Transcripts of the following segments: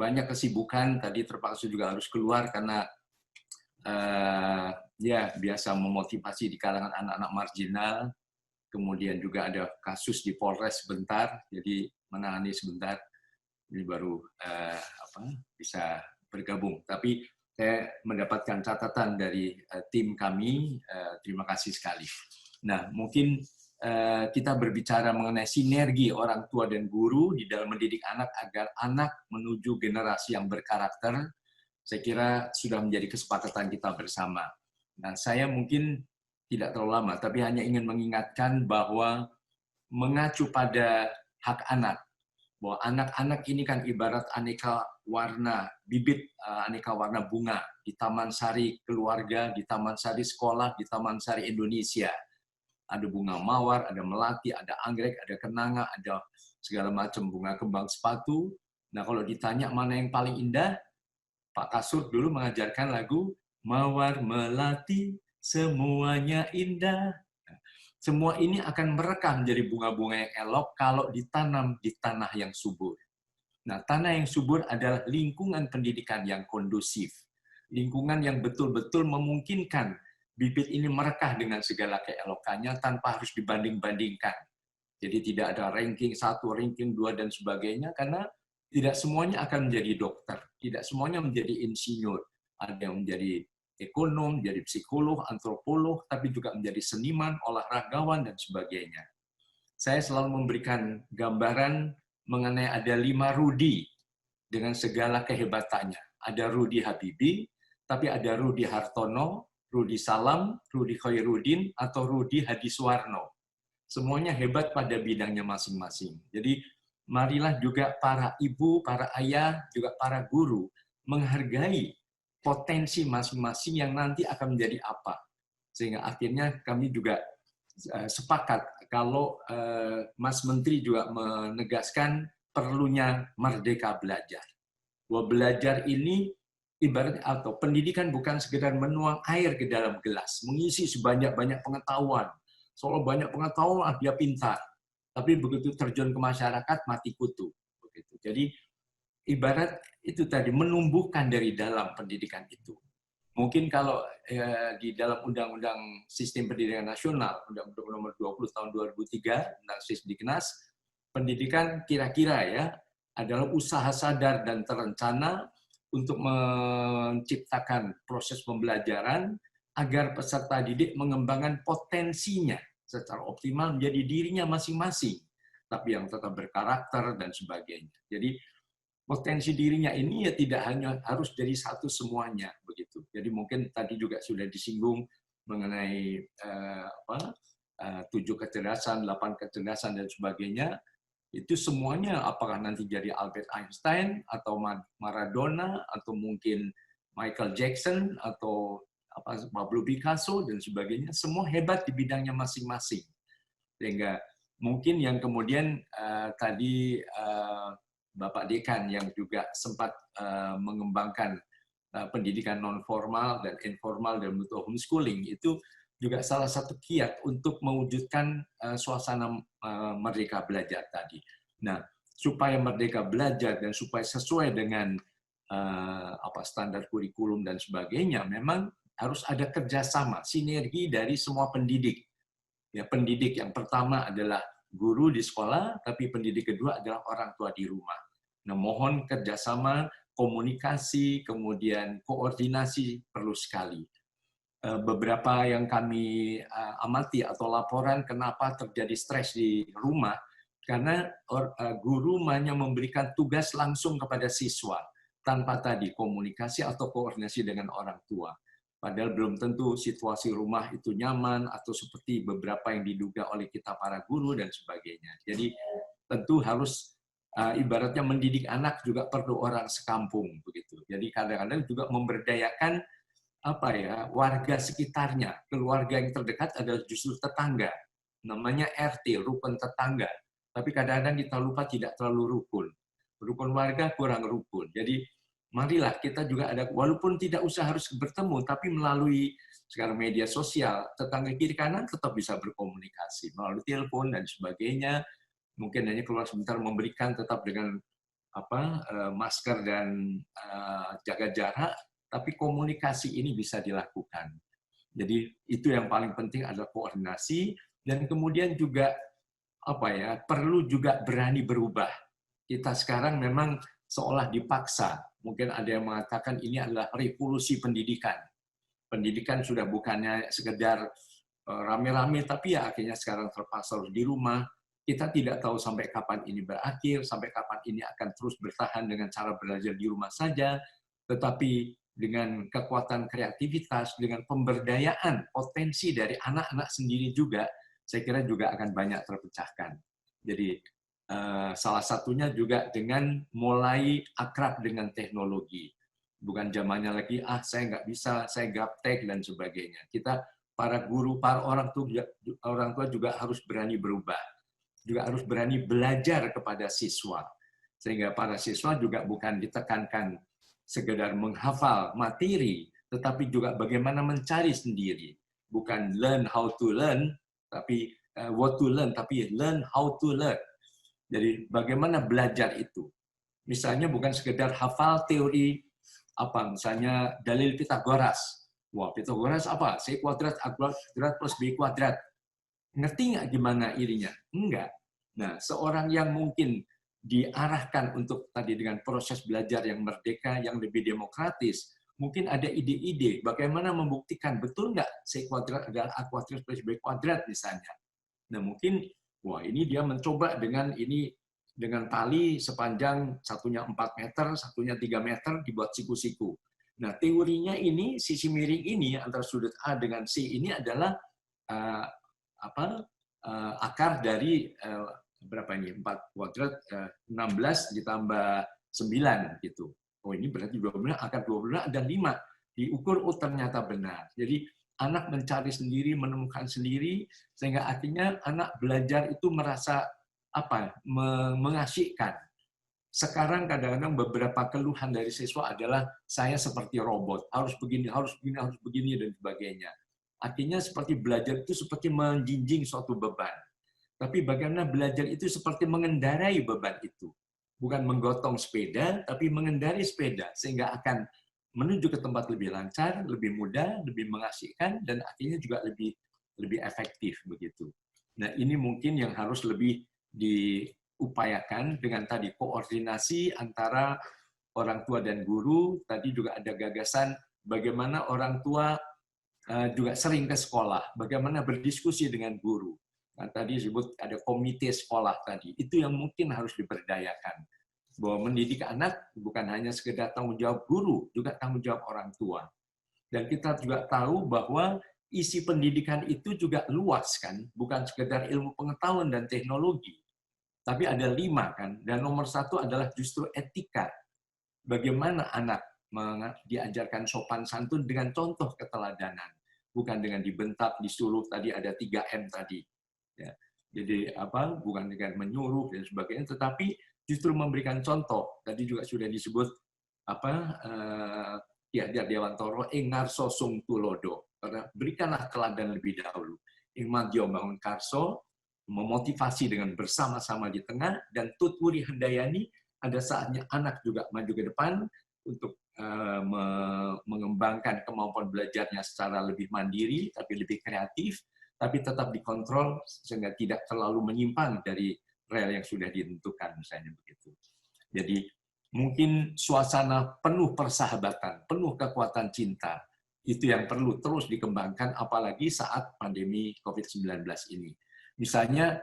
banyak kesibukan, tadi terpaksa juga harus keluar karena ya biasa memotivasi di kalangan anak-anak marginal, kemudian juga ada kasus di Polres sebentar, jadi menangani sebentar, ini baru bisa bergabung. Tapi saya mendapatkan catatan dari tim kami, terima kasih sekali. Nah, mungkin kita berbicara mengenai sinergi orang tua dan guru di dalam mendidik anak agar anak menuju generasi yang berkarakter, saya kira sudah menjadi kesepakatan kita bersama. Nah, saya mungkin tidak terlalu lama, tapi hanya ingin mengingatkan bahwa mengacu pada hak anak, bahwa anak-anak ini kan ibarat aneka warna, bibit aneka warna bunga di Taman Sari keluarga, di Taman Sari sekolah, di Taman Sari Indonesia. Ada bunga mawar, ada melati, ada anggrek, ada kenanga, ada segala macam bunga kembang sepatu. Nah, kalau ditanya mana yang paling indah, Pak Kasur dulu mengajarkan lagu Mawar Melati semuanya indah. Semua ini akan merekam menjadi bunga-bunga yang elok kalau ditanam di tanah yang subur. Nah, tanah yang subur adalah lingkungan pendidikan yang kondusif. Lingkungan yang betul-betul memungkinkan bibit ini merekah dengan segala keelokannya tanpa harus dibanding-bandingkan. Jadi tidak ada ranking 1, ranking 2, dan sebagainya, karena tidak semuanya akan menjadi dokter, tidak semuanya menjadi insinyur. Ada yang menjadi ekonom, jadi psikolog, antropolog, tapi juga menjadi seniman, olahragawan, dan sebagainya. Saya selalu memberikan gambaran mengenai ada 5 Rudi dengan segala kehebatannya. Ada Rudi Habibie, tapi ada Rudi Hartono, Rudi Salam, Rudi Khairuddin, atau Rudi Hadiswarno. Semuanya hebat pada bidangnya masing-masing. Jadi marilah juga para ibu, para ayah, juga para guru menghargai potensi masing-masing yang nanti akan menjadi apa. Sehingga akhirnya kami juga sepakat kalau Mas Menteri juga menegaskan perlunya merdeka belajar. Bahwa belajar ini ibarat atau pendidikan bukan sekedar menuang air ke dalam gelas, mengisi sebanyak-banyak pengetahuan. Soal banyak pengetahuan dia pintar, tapi begitu terjun ke masyarakat mati kutu. Begitu. Jadi ibarat itu tadi menumbuhkan dari dalam pendidikan itu. Mungkin kalau di dalam Undang-Undang Sistem Pendidikan Nasional, Undang-Undang Nomor 20 Tahun 2003 tentang Sisdiknas, pendidikan kira-kira ya adalah usaha sadar dan terencana untuk menciptakan proses pembelajaran agar peserta didik mengembangkan potensinya secara optimal menjadi dirinya masing-masing, tapi yang tetap berkarakter dan sebagainya. Jadi potensi dirinya ini ya tidak hanya harus jadi satu semuanya begitu. Jadi mungkin tadi juga sudah disinggung mengenai 7 kecerdasan, 8 kecerdasan dan sebagainya. Itu semuanya apakah nanti jadi Albert Einstein atau Maradona atau mungkin Michael Jackson atau Pablo Picasso dan sebagainya, semua hebat di bidangnya masing-masing. Sehingga mungkin yang kemudian tadi Bapak Dekan yang juga sempat mengembangkan pendidikan non formal dan informal dan bentuk homeschooling itu juga salah satu kiat untuk mewujudkan suasana merdeka belajar tadi. Nah, supaya merdeka belajar dan supaya sesuai dengan standar kurikulum dan sebagainya, memang harus ada kerjasama, sinergi dari semua pendidik. Ya, pendidik yang pertama adalah guru di sekolah, tapi pendidik kedua adalah orang tua di rumah. Nah, mohon kerjasama, komunikasi, kemudian koordinasi perlu sekali. Beberapa yang kami amati atau laporan kenapa terjadi stres di rumah, karena guru hanya memberikan tugas langsung kepada siswa, tanpa tadi komunikasi atau koordinasi dengan orang tua. Padahal belum tentu situasi rumah itu nyaman, atau seperti beberapa yang diduga oleh kita para guru dan sebagainya. Jadi tentu harus ibaratnya mendidik anak juga perlu orang sekampung begitu. Jadi kadang-kadang juga memberdayakan warga sekitarnya. Keluarga yang terdekat adalah justru tetangga. Namanya RT, rukun tetangga. Tapi kadang-kadang kita lupa tidak terlalu rukun. Rukun warga kurang rukun. Jadi marilah kita juga ada, walaupun tidak usah harus bertemu, tapi melalui sekarang media sosial, tetangga kiri kanan tetap bisa berkomunikasi melalui telepon dan sebagainya. Mungkin hanya keluar sebentar memberikan tetap dengan masker dan jaga jarak, tapi komunikasi ini bisa dilakukan. Jadi itu yang paling penting adalah koordinasi, dan kemudian juga perlu juga berani berubah. Kita sekarang memang seolah dipaksa. Mungkin ada yang mengatakan ini adalah revolusi pendidikan. Pendidikan sudah bukannya sekedar rame-rame, tapi ya akhirnya sekarang terpaksa harus di rumah. Kita tidak tahu sampai kapan ini berakhir, sampai kapan ini akan terus bertahan dengan cara belajar di rumah saja, tetapi dengan kekuatan kreativitas, dengan pemberdayaan potensi dari anak-anak sendiri juga, saya kira juga akan banyak terpecahkan. Jadi salah satunya juga dengan mulai akrab dengan teknologi. Bukan zamannya lagi, saya nggak bisa, saya gaptek, dan sebagainya. Kita, para guru, para orang tua juga harus berani berubah. Juga harus berani belajar kepada siswa. Sehingga para siswa juga bukan ditekankan sekedar menghafal materi, tetapi juga bagaimana mencari sendiri. Bukan learn how to learn, tapi what to learn, tapi learn how to learn. Jadi bagaimana belajar itu. Misalnya bukan sekedar hafal teori misalnya dalil Pitagoras. Wah, Pitagoras apa? C kuadrat A kuadrat plus B kuadrat. Ngerti nggak gimana irinya? Enggak. Nah, seorang yang mungkin diarahkan untuk tadi dengan proses belajar yang merdeka, yang lebih demokratis, mungkin ada ide-ide bagaimana membuktikan betul nggak C kuadrat adalah A kuadrat plus B kuadrat misalnya. Nah, mungkin ini dia mencoba dengan tali sepanjang satunya 4 meter, satunya 3 meter, dibuat siku-siku. Nah, teorinya ini, sisi miring ini antara sudut A dengan C ini adalah akar dari berapa ini? 4 kuadrat 16 ditambah 9 gitu. Oh, ini berarti 12, akar 12 ada 5. Diukur, ternyata benar. Jadi anak mencari sendiri, menemukan sendiri, sehingga artinya anak belajar itu merasa mengasyikkan. Sekarang kadang-kadang beberapa keluhan dari siswa adalah saya seperti robot, harus begini, harus begini, harus begini, dan sebagainya. Artinya seperti belajar itu seperti menjinjing suatu beban. Tapi bagaimana belajar itu seperti mengendarai beban itu. Bukan menggotong sepeda, tapi mengendarai sepeda, sehingga akan menuju ke tempat lebih lancar, lebih mudah, lebih mengasyikkan, dan akhirnya juga lebih efektif begitu. Nah, ini mungkin yang harus lebih diupayakan dengan tadi koordinasi antara orang tua dan guru. Tadi juga ada gagasan bagaimana orang tua juga sering ke sekolah, bagaimana berdiskusi dengan guru. Nah, tadi disebut ada komite sekolah tadi. Itu yang mungkin harus diberdayakan. Bahwa mendidik anak bukan hanya sekedar tanggung jawab guru, juga tanggung jawab orang tua. Dan kita juga tahu bahwa isi pendidikan itu juga luas kan, bukan sekedar ilmu pengetahuan dan teknologi. Tapi ada 5 kan, dan nomor 1 adalah justru etika. Bagaimana anak diajarkan sopan santun dengan contoh keteladanan, bukan dengan dibentak, disuruh, tadi ada 3M tadi. Ya. Jadi bukan dengan menyuruh dan sebagainya, tetapi justru memberikan contoh. Tadi juga sudah disebut Ki Hajar Dewantara ngarso sung tulodo. Berikanlah teladan lebih dahulu. Ing madya bangun karso, memotivasi dengan bersama-sama di tengah, dan tutwuri hendayani, ada saatnya anak juga maju ke depan untuk mengembangkan kemampuan belajarnya secara lebih mandiri, tapi lebih kreatif, tapi tetap dikontrol sehingga tidak terlalu menyimpang dari rel yang sudah ditentukan, misalnya begitu. Jadi mungkin suasana penuh persahabatan, penuh kekuatan cinta, itu yang perlu terus dikembangkan, apalagi saat pandemi COVID-19 ini. Misalnya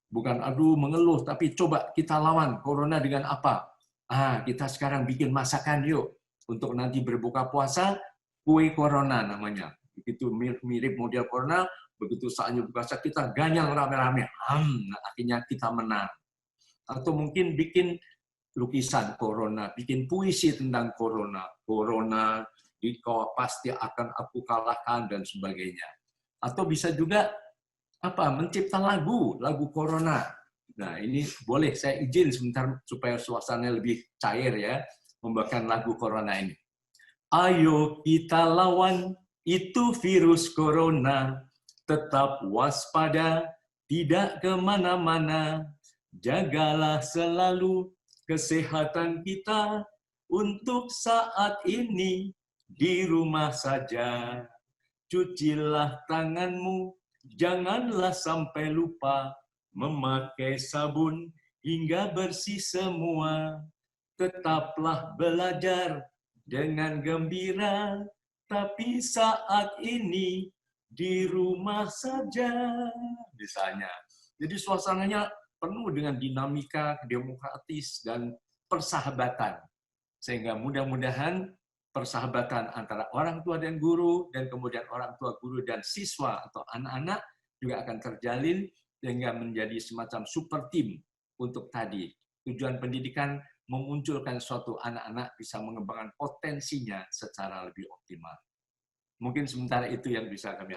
bukan mengeluh, tapi coba kita lawan corona dengan apa? Kita sekarang bikin masakan yuk, untuk nanti berbuka puasa, kue corona namanya. Begitu mirip model corona, begitu saatnya puasa kita ganyang rame-rame, akhirnya kita menang. Atau mungkin bikin lukisan corona, bikin puisi tentang corona, pasti akan aku kalahkan, dan sebagainya. Atau bisa juga mencipta lagu corona. Nah, ini boleh saya izin sebentar supaya suasananya lebih cair ya, membawakan lagu corona ini. Ayo kita lawan itu virus corona, tetap waspada, tidak kemana-mana, jagalah selalu kesehatan kita untuk saat ini di rumah saja. Cucilah tanganmu, janganlah sampai lupa memakai sabun hingga bersih semua. Tetaplah belajar dengan gembira, tapi saat ini di rumah saja. Misalnya. Jadi suasananya penuh dengan dinamika, demokratis, dan persahabatan. Sehingga mudah-mudahan persahabatan antara orang tua dan guru, dan kemudian orang tua, guru, dan siswa atau anak-anak juga akan terjalin sehingga menjadi semacam super team untuk tadi. Tujuan pendidikan memunculkan suatu anak-anak bisa mengembangkan potensinya secara lebih optimal. Mungkin sementara itu yang bisa kami